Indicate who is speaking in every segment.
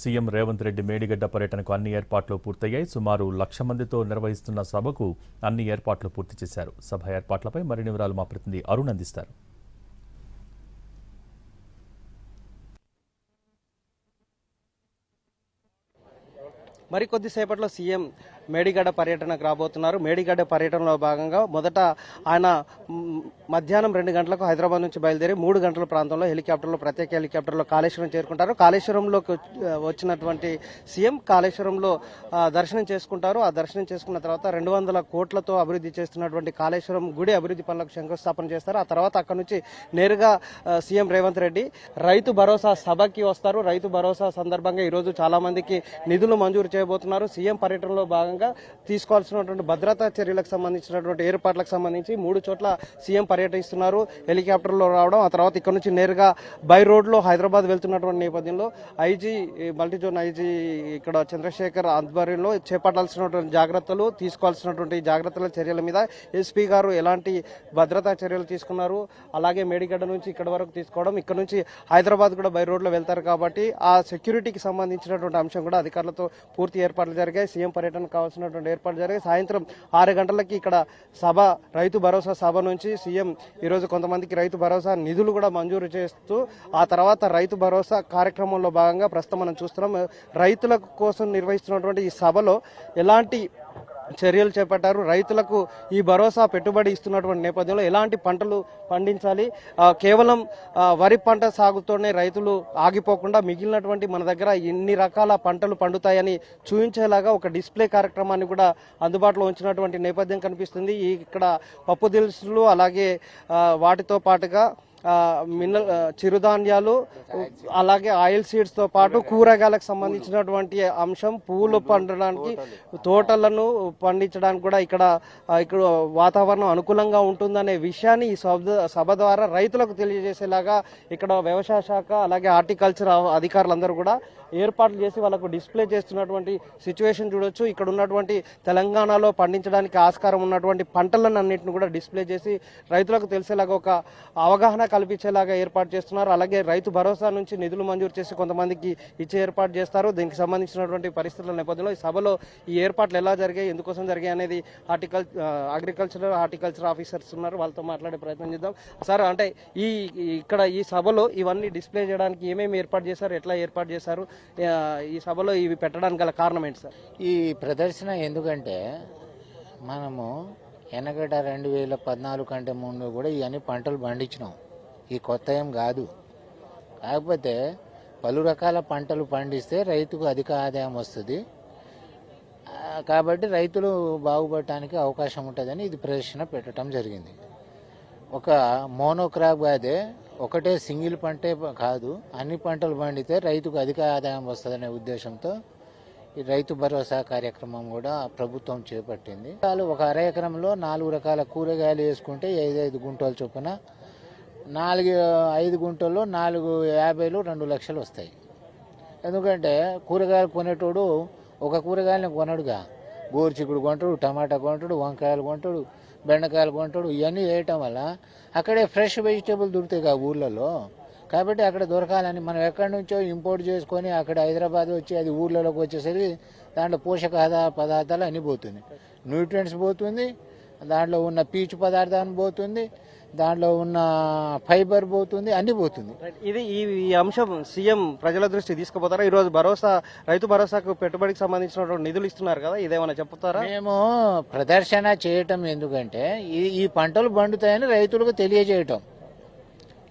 Speaker 1: CM Revanth Reddy Medigadda పర్యటనకు అన్ని ఏర్పాట్లు పూర్తయ్యాయి. సుమారు 1,00,000 మందితో నిర్వహిస్తున్న సభకు అన్ని ఏర్పాట్లు పూర్తి చేశారు. సభ ఏర్పాట్లపై మరిన్ని వివరాలు మా ప్రతినిధి అరుణ్ అందిస్తారు.
Speaker 2: మరికొద్దిసేపట్లో సీఎం మేడిగడ్డ పర్యటనకు రాబోతున్నారు. మేడిగడ్డ పర్యటనలో భాగంగా మొదట ఆయన మధ్యాహ్నం 2 గంటలకు హైదరాబాద్ నుంచి బయలుదేరి 3 గంటల ప్రాంతంలో ప్రత్యేక హెలికాప్టర్లో కాళేశ్వరం చేరుకుంటారు. కాళేశ్వరంలోకి వచ్చినటువంటి సీఎం కాళేశ్వరంలో దర్శనం చేసుకుంటారు. ఆ దర్శనం చేసుకున్న తర్వాత 200 కోట్లతో అభివృద్ధి చేస్తున్నటువంటి కాళేశ్వరం గుడి అభివృద్ధి పనులకు శంకుస్థాపన చేస్తారు. ఆ తర్వాత అక్కడి నుంచి నేరుగా సీఎం రేవంత్ రెడ్డి రైతు భరోసా సభకి వస్తారు. రైతు భరోసా సందర్భంగా ఈరోజు చాలా మందికి నిధులు మంజూరు చేయబోతున్నారు. సీఎం పర్యటనలో భాగంగా తీసుకోవాల్సినటువంటి భద్రతా చర్యలకు సంబంధించినటువంటి ఏర్పాట్లకు సంబంధించి 3 చోట్ల సీఎం పర్యటిస్తున్నారు. హెలికాప్టర్లో రావడం, ఆ తర్వాత ఇక్కడ నుంచి నేరుగా బై రోడ్లో హైదరాబాద్ వెళ్తున్నటువంటి నేపథ్యంలో ఐజీ మల్టీజోన్ ఐజీ ఇక్కడ చంద్రశేఖర్ ఆధ్వర్యంలో చేపట్టాల్సినటువంటి జాగ్రత్తలు, తీసుకోవాల్సినటువంటి జాగ్రత్తల చర్యల మీద ఎస్పీ గారు ఎలాంటి భద్రతా చర్యలు తీసుకున్నారు, అలాగే మేడిగడ్డ నుంచి ఇక్కడ వరకు తీసుకోవడం, ఇక్కడ నుంచి హైదరాబాద్ కూడా బై రోడ్లో వెళ్తారు కాబట్టి ఆ సెక్యూరిటీకి సంబంధించినటువంటి అంశం కూడా అధికారులతో పూర్తి ఏర్పాట్లు జరిగాయి. సీఎం పర్యటన కావాల్సినటువంటి ఏర్పాట్లు జరిగాయి. సాయంత్రం 6 గంటలకి ఇక్కడ సభ, రైతు భరోసా సభ నుంచి సీఎం ఈరోజు కొంతమందికి రైతు భరోసా నిధులు కూడా మంజూరు చేస్తూ ఆ తర్వాత రైతు భరోసా కార్యక్రమంలో భాగంగా ప్రస్తుతం మనం చూస్తున్నాం. రైతుల కోసం నిర్వహిస్తున్నటువంటి ఈ సభలో ఎలాంటి చర్యలు చేపట్టారు, రైతులకు ఈ భరోసా పెట్టుబడి ఇస్తున్నటువంటి నేపథ్యంలో ఎలాంటి పంటలు పండించాలి, కేవలం వరి పంట సాగుతోనే రైతులు ఆగిపోకుండా మిగిలినటువంటి మన దగ్గర ఎన్ని రకాల పంటలు పండుతాయని చూపించేలాగా ఒక డిస్ప్లే కార్యక్రమాన్ని కూడా అందుబాటులో ఉంచినటువంటి నేపథ్యం కనిపిస్తుంది. ఇక్కడ పప్పు దినుసులు అలాగే వాటితో పాటుగా చిరుధాన్యాలు అలాగే ఆయిల్ సీడ్స్ తో పాటు కూరగాయలకు సంబంధించినటువంటి అంశం, పూలు పండడానికి, తోటలను పండించడానికి కూడా ఇక్కడ వాతావరణం అనుకూలంగా ఉంటుందనే విషయాన్ని ఈ సభ ద్వారా రైతులకు తెలియజేసేలాగా ఇక్కడ వ్యవసాయ శాఖ అలాగే హార్టికల్చర్ అధికారులందరూ కూడా ఏర్పాట్లు చేసి వాళ్ళకు డిస్ప్లే చేస్తున్నటువంటి సిచ్యువేషన్ చూడొచ్చు. ఇక్కడ ఉన్నటువంటి తెలంగాణలో పండించడానికి ఆస్కారం ఉన్నటువంటి పంటలను అన్నింటిని కూడా డిస్ప్లే చేసి రైతులకు తెలిసేలాగా ఒక అవగాహన కల్పించేలాగా ఏర్పాటు చేస్తున్నారు. అలాగే రైతు భరోసా నుంచి నిధులు మంజూరు చేసి కొంతమందికి ఇచ్చే ఏర్పాటు చేస్తారు. దీనికి సంబంధించినటువంటి పరిస్థితుల నేపథ్యంలో ఈ సభలో ఈ ఏర్పాట్లు ఎలా జరిగాయి, ఎందుకోసం జరిగాయి అనేది హార్టికల్చర్ ఆఫీసర్స్ ఉన్నారు, వాళ్ళతో మాట్లాడే ప్రయత్నం చేద్దాం. సార్, అంటే ఇక్కడ ఈ సభలో ఇవన్నీ డిస్ప్లే చేయడానికి ఏమేమి ఏర్పాటు చేశారు, ఎట్లా ఏర్పాటు చేశారు, ఈ సభలో ఇవి పెట్టడానికి గల కారణం ఏంటి సార్?
Speaker 3: ఈ ప్రదర్శన ఎందుకంటే మనము ఎనగట 2014 కంటే ముందు కూడా ఇవన్నీ పంటలు పండించినాం. ఈ కొత్త ఏం కాదు. కాకపోతే పలు రకాల పంటలు పండిస్తే రైతుకు అధిక ఆదాయం వస్తుంది కాబట్టి రైతులు బాగుపడటానికి అవకాశం ఉంటుందని ఇది ప్రదర్శన పెట్టడం జరిగింది. ఒక మోనోక్రాప్ కాదే, ఒకటే సింగిల్ పంటే కాదు, అన్ని పంటలు పండితే రైతుకు అధిక ఆదాయం వస్తుందనే ఉద్దేశంతో ఈ రైతు భరోసా కార్యక్రమం కూడా ప్రభుత్వం చేపట్టింది. ఒక అర ఎకరంలో 4 రకాల కూరగాయలు వేసుకుంటే 5 గుంటల చొప్పున 5 గుంటల్లో 450 2 లక్షలు వస్తాయి. ఎందుకంటే కూరగాయలు కొనేటోడు ఒక కూరగాయలని కొనడుగా, గోరుచిక్కుడు కొంటాడు, టమాటా కొంటాడు, వంకాయలు కొంటాడు, బెండకాయలు కొంటాడు. ఇవన్నీ వేయటం వల్ల అక్కడే ఫ్రెష్ వెజిటేబుల్ దొరుకుతాయి కదా ఊర్లలో. కాబట్టి అక్కడ దొరకాలని మనం ఎక్కడి నుంచో ఇంపోర్ట్ చేసుకొని అక్కడ హైదరాబాద్ వచ్చి అది ఊర్లలోకి వచ్చేసరికి దాంట్లో పోషక పదార్థాలు అన్నీ పోతుంది, న్యూట్రియంట్స్ పోతుంది, దాంట్లో ఉన్న పీచు పదార్థాన్ని పోతుంది, దాంట్లో ఉన్న ఫైబర్ పోతుంది, అన్ని పోతుంది.
Speaker 2: ఇది ఈ అంశం సీఎం ప్రజల దృష్టి తీసుకుపోతారా? ఈ రోజు రైతు భరోసాకు పెట్టుబడికి సంబంధించిన నిధులు ఇస్తున్నారు కదా, ఇదేమైనా చెప్తారా?
Speaker 3: మేము ప్రదర్శన చేయటం ఎందుకంటే ఈ పంటలు పండుతాయని రైతులకు తెలియజేయటం,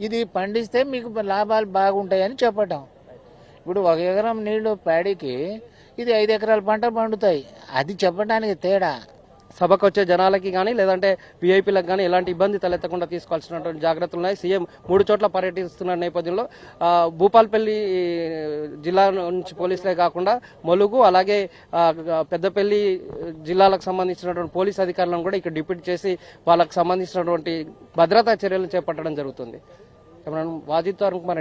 Speaker 3: ఇది పండిస్తే మీకు లాభాలు బాగుంటాయని చెప్పటం. ఇప్పుడు 1 ఎకరం నీళ్లు ప్యాడీకి ఇది 5 ఎకరాల పంట పండుతాయి, అది చెప్పడానికి తేడా.
Speaker 2: సభకు వచ్చే జనాలకి కానీ లేదంటే వీఐపీలకు కానీ ఎలాంటి ఇబ్బంది తలెత్తకుండా తీసుకోవాల్సినటువంటి జాగ్రత్తలు ఉన్నాయి. సీఎం 3 చోట్ల పర్యటిస్తున్న నేపథ్యంలో భూపాల్పల్లి జిల్లా నుంచి పోలీసులే కాకుండా ములుగు అలాగే పెద్దపల్లి జిల్లాలకు సంబంధించినటువంటి పోలీస్ అధికారులను కూడా ఇక్కడ డిప్యూట్ చేసి వాళ్ళకు సంబంధించినటువంటి భద్రతా చర్యలు చేపట్టడం జరుగుతుంది. వాజిద్ కుమార్